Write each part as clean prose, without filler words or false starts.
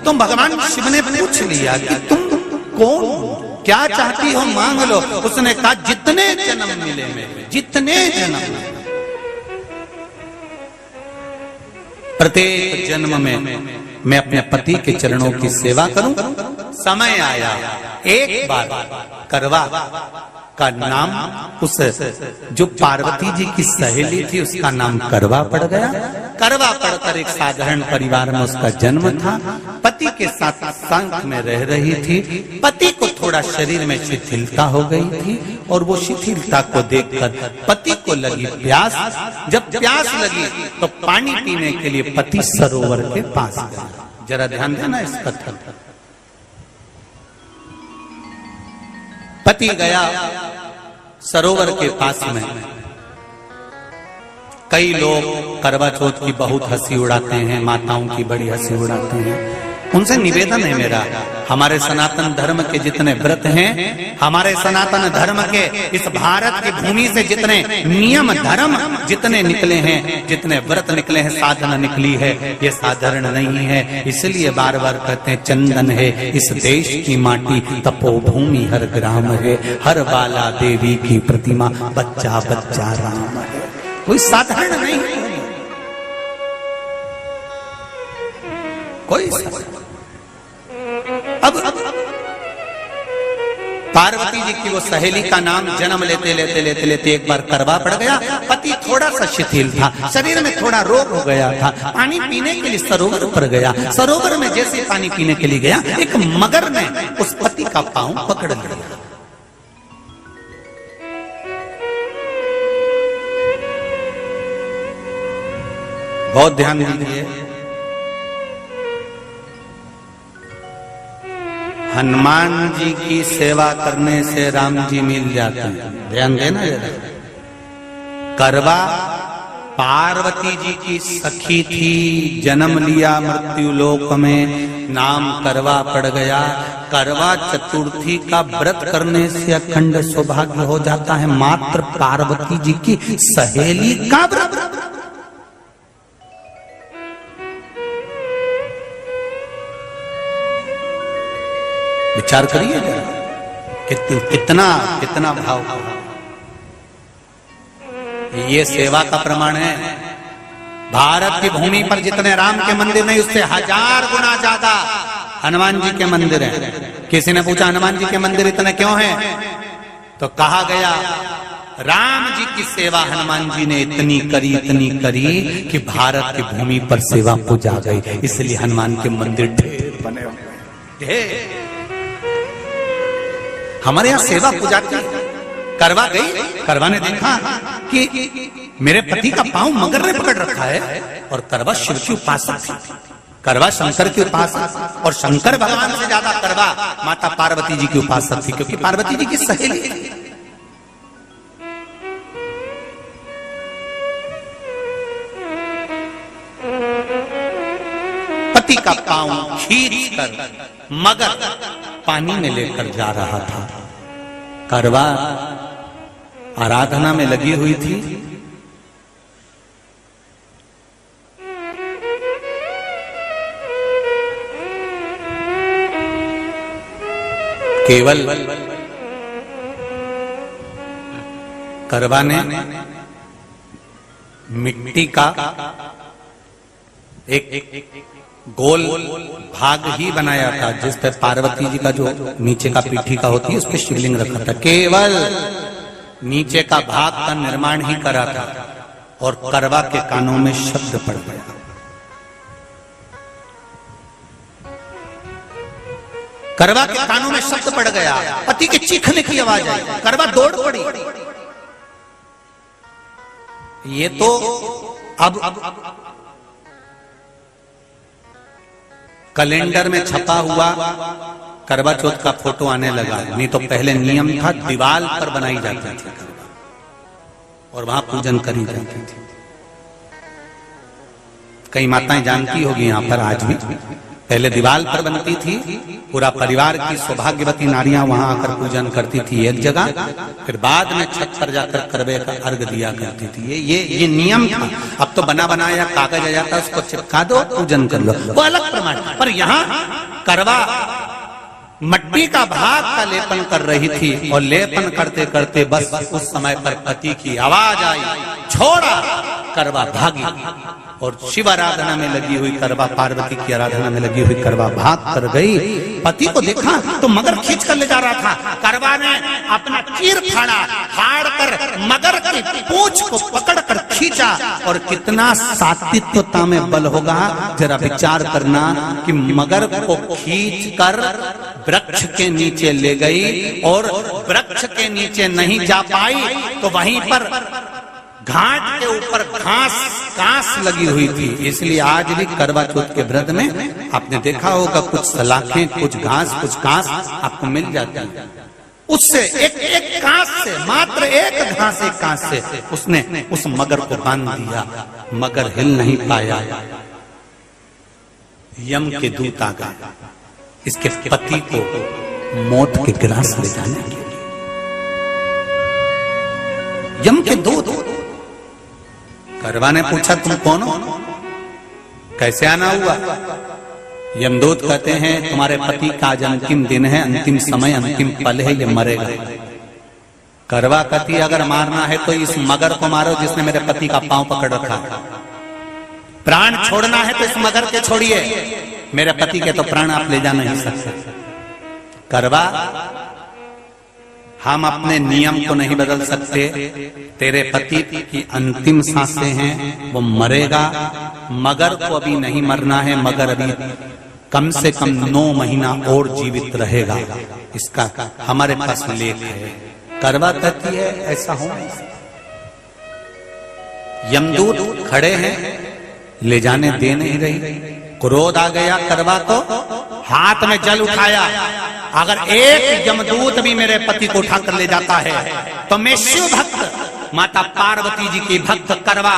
तो भगवान शिव ने पूछ लिया कि तुम कौन, क्या चाहती हो मांग लो। उसने कहा जितने जन्म मिले मेरे, जितने जन्म, प्रत्येक जन्म में मैं अपने पति के चरणों की सेवा करूं। समय आया एक बार करवा का नाम, उस जो पार्वती जी की सहेली थी उसका नाम करवा पड़ गया। करवा पड़कर एक साधारण परिवार में उसका जन्म था। पति के साथ संग में रह रही थी। पति को थोड़ा शरीर में शिथिलता हो गई थी और वो शिथिलता को देखकर पति को लगी प्यास। जब प्यास लगी तो पानी पीने के लिए पति सरोवर के पास गया। जरा ध्यान देना इस कथन। पति गया सरोवर के पास में। कई लोग करवा चौथ की बहुत हंसी उड़ाते हैं, माताओं की बड़ी हंसी उड़ाते हैं। उनसे निवेदन है मेरा, हमारे सनातन धर्म के जितने व्रत हैं, हमारे सनातन धर्म के इस भारत की भूमि से जितने नियम धर्म जितने निकले हैं, जितने व्रत निकले हैं, साधना निकली है, ये साधारण नहीं है। इसलिए बार बार कहते हैं चंदन है इस देश की माटी, तपोभूमि हर ग्राम है, हर बाला देवी की प्रतिमा, बच्चा बच्चा राम है। कोई साधारण नहीं, कोई अब पार्वती जी की वो सहेली का नाम जन्म लेते लेते लेते लेते एक बार करवा पड़ गया। पति थोड़ा सा शिथिल था, शरीर में थोड़ा रोग हो गया था। पानी पीने के लिए सरोवर पर गया। सरोवर में जैसे पानी पीने के लिए गया, एक मगर ने उस पति का पांव पकड़ लिया। बहुत ध्यान दीजिए, हनुमान जी की सेवा करने से राम जी मिल जाते हैं। ध्यान देना जरा। करवा पार्वती जी की सखी थी, जन्म लिया मृत्यु लोक में, नाम करवा पड़ गया। करवा चतुर्थी का व्रत करने से अखंड सौभाग्य हो जाता है। मात्र पार्वती जी की सहेली का व्रत। विचार करिए कितना कितना भाव। ये सेवा का प्रमाण है। भारत की भूमि पर जितने राम के मंदिर नहीं, उससे 1000 गुना ज्यादा हनुमान जी के मंदिर हैं। किसी ने पूछा हनुमान जी के मंदिर इतने क्यों हैं, तो कहा गया राम जी की सेवा हनुमान जी ने इतनी करी कि भारत की भूमि पर सेवा पूजा गई। इसलिए हनुमान के मंदिर ढेर बने हुए, ढेर। हमारे यहाँ सेवा पूजा की। करवा गई, करवा ने देखा कि मेरे पति का पांव मगर ने पकड़ रखा है, और करवा शिव की उपासक थी। करवा शंकर की उपासक, और शंकर भगवान से ज्यादा करवा माता पार्वती जी की उपासक थी, क्योंकि पार्वती जी की सहेली थी। पति का पांव खींच कर मगर पानी में लेकर जा रहा था। करवा आराधना में लगी हुई थी। केवल करवा ने मिट्टी का एक गोल भाग ही बनाया था, जिस पे पार्वती जी का जो नीचे का पीठी का होती है, उस पे शिवलिंग रखा था। केवल नीचे का भाग का निर्माण ही करा था, और करवा के कानों में शब्द पड़ गया। करवा के कानों में शब्द पड़ गया, पति के चीखने की आवाज आई। करवा दौड़ पड़ी। ये तो अब कैलेंडर में छपा हुआ करवा चौथ का फोटो आने लगा, नहीं तो पहले नियम था दीवार पर बनाई जाती थी और वहां पूजन करी जाती थी। कई माताएं जानती होगी यहाँ पर आज भी पहले दीवार पर बनती थी, पूरा परिवार की सौभाग्यवती नारियां वहां आकर पूजन करती थी एक जगह, फिर बाद में छत पर जाकर करवे का अर्घ दिया करती थी। ये नियम था। अब तो बना बनाया कागज आ जाता, उसको चिपका दो, पूजन कर लो, वो अलग प्रमाण। पर यहाँ करवा मट्टी का भाग का लेपन कर रही थी, और लेपन करते करते बस उस समय पर पति की आवाज आई, छोड़ा, करवा भागी। और शिव आराधना में लगी हुई करवा, पार्वती की आराधना में लगी हुई करवा भाग कर गई। पति को देखा तो मगर खींच कर ले जा रहा था। करवा ने अपना चीर फाड़ कर मगर की पूंछ को पकड़कर खींचा। और कितना सात्विकता में बल होगा, जरा विचार करना कि मगर को खींच कर वृक्ष के नीचे ले गई, और वृक्ष के नीचे नहीं जा पाई तो वहीं पर घाट के ऊपर घास लगी हुई थी। इसलिए आज भी करवा चौथ के व्रत में आपने देखा होगा कुछ सलाखें, कुछ घास आपको मिल जाती है। उससे एक घास से, मात्र एक घास, एक घास से उसने उस मगर को बांध दिया। मगर हिल नहीं पाया। यम के दूत आ गए इसके पति को मौत के ग्रास ले जाने के लिए। यम के दूत। करवा ने पूछा तुम कौन हो, कैसे आना हुआ? यमदूत कहते हैं तुम्हारे पति का आज अंतिम दिन है, अंतिम समय, अंतिम पल है, ये मरेगा। करवा कहती अगर मारना है तो इस मगर को मारो जिसने मेरे पति का पांव पकड़ रखा। प्राण छोड़ना है तो इस मगर के छोड़िए, मेरे पति के तो प्राण आप ले जा नहीं सकते। करवा, हम अपने नियम को नहीं बदल सकते। तेरे पति की अंतिम सांसें हैं, वो मरेगा। मगर को अभी नहीं मरना है, मगर अभी कम से कम 9 महीना और जीवित रहेगा। इसका हमारे पास लेख है। करवा कहती है ऐसा हो नहीं सकता। यमदूत खड़े हैं, ले जाने दे नहीं रही। क्रोध आ गया करवा को, हाथ में जल उठाया। अगर एक यमदूत भी मेरे पति को उठाकर ले जाता है तो मैं शिव भक्त माता पार्वती जी की भक्त करवा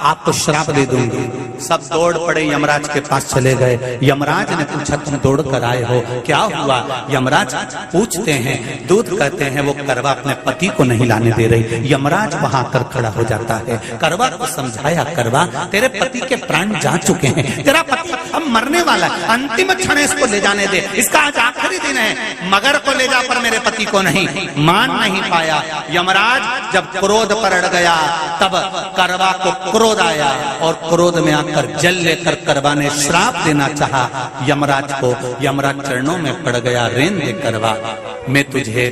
आपको श्राप दे दूंगी। सब दौड़ पड़े, यमराज के पास चले गए। यमराज ने पूछा तुम दौड़ कर आए हो, क्या हुआ? यमराज पूछते हैं, दूत कहते हैं वो करवा अपने पति को नहीं लाने दे रही। यमराज वहां कर खड़ा हो जाता है। करवा को समझाया, करवा तेरे पति के प्राण जा चुके हैं, तेरा पति अब मरने वाला है, अंतिम क्षण इसको ले जाने दे, इसका आज आखिरी दिन है। मगर को ले जा पर मेरे पति को नहीं। मान नहीं पाया। यमराज जब क्रोध पर अड़ गया तब करवा को क्रोध आया, और क्रोध में आकर जल लेकर करवा ने श्राप देना चाहा यमराज को। यमराज चरणों में पड़ गया, रेन दे करवा, मैं तुझे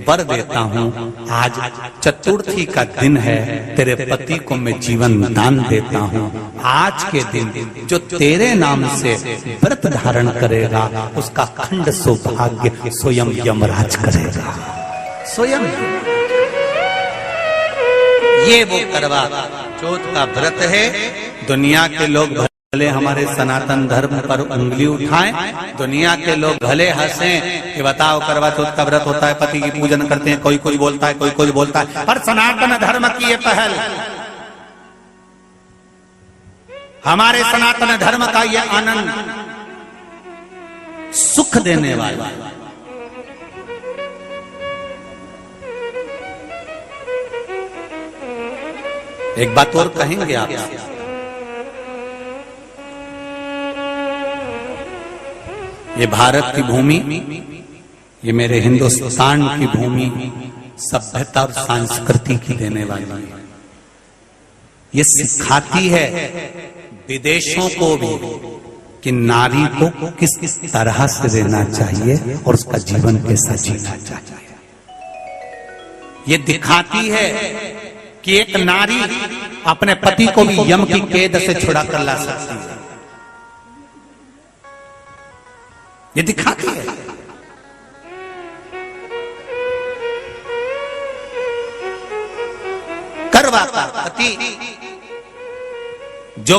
वर देता हूँ, आज चतुर्थी का दिन है, तेरे पति को मैं जीवन दान देता हूँ। आज के दिन जो तेरे नाम से व्रत धारण करेगा उसका खंड सौभाग्य स्वयं यमराज करेगा। स्वयं ये वो करवा चौथ का व्रत है। दुनिया के लोग भले हमारे सनातन धर्म पर उंगली उठाएं, दुनिया के लोग भले हंसें कि बताओ करवा चौथ का व्रत होता है, पति की पूजन करते हैं, कोई बोलता है, कोई बोलता है, पर सनातन धर्म की ये पहल, हमारे सनातन धर्म का ये आनंद, सुख देने वाला। एक बात और कहेंगे आप, ये भारत की भूमि, ये मेरे हिंदुस्तान की भूमि सभ्यता और संस्कृति की देने वाली है। ये सिखाती है विदेशों को भी कि नारी को किस तरह से रहना चाहिए और उसका जीवन कैसा जीना चाहिए। ये दिखाती है कि एक नारी अपने पति को भी यम की कैद से छुड़ा कर ला सकती है। ये दिखाती है। करवा का पति जो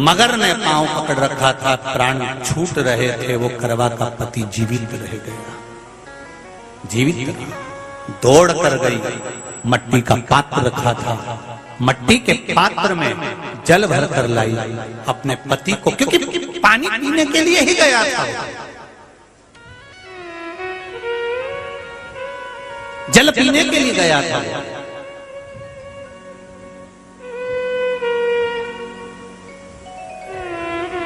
मगर ने पांव पकड़ रखा था, प्राण छूट रहे थे, वो करवा का पति जीवित रह गया। जीवित दौड़ कर गई, मट्टी का पात्र रखा था, मट्टी के पात्र में जल भर कर लाई अपने पति को, क्योंकि पानी पीने के लिए ही गया था, जल पीने के लिए गया था।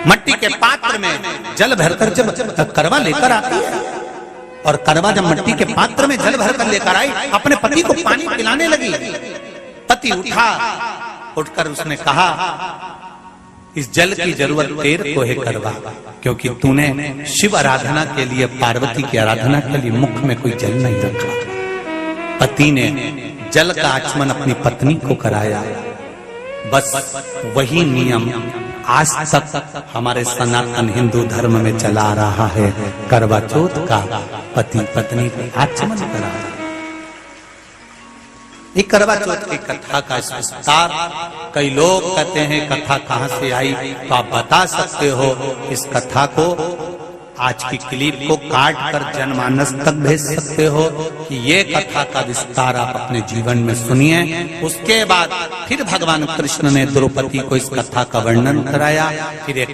मट्टी के पात्र में जल भरकर जब करवा लेकर आती है, और करवा जब मट्टी के पात्र में जल भरकर लेकर आई, अपने पति को पानी पिलाने लगी। पति उठा, उठकर उसने कहा, इस जल की जरूरत तेरे को है करवा, क्योंकि तूने शिव आराधना के लिए, पार्वती की आराधना के लिए मुख में कोई जल नहीं रखा। पति ने जल का आचमन अपनी पत्नी को कराया। बस वही नियम आज तक हमारे सनातन हिंदू धर्म में चला आ रहा है। करवा चौथ का पति पत्नी को आचमन करा। ये करवा चौथ की कथा का विस्तार, कई लोग कहते हैं कथा कहाँ से आई, तो आप बता सकते हो। इस कथा को, आज की क्लिप को काट कर जनमानस तक भेज सकते हो कि ये कथा का विस्तार आप अपने जीवन में सुनिए। उसके बाद फिर भगवान कृष्ण ने द्रौपदी को इस कथा का वर्णन कराया। फिर एक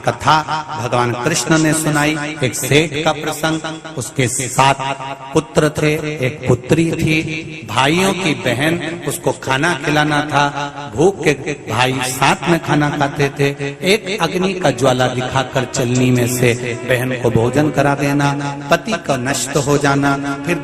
कथा भगवान कृष्ण ने सुनाई, एक सेठ का प्रसंग। उसके 7 पुत्र थे, एक पुत्री थी। भाइयों की बहन, उसको खाना खिलाना था। भूख के भाई साथ में खाना खाते थे। एक अग्नि का ज्वाला दिखाकर चलनी में से बहन को भोजन करा देना, पति का नष्ट हो जाना, फिर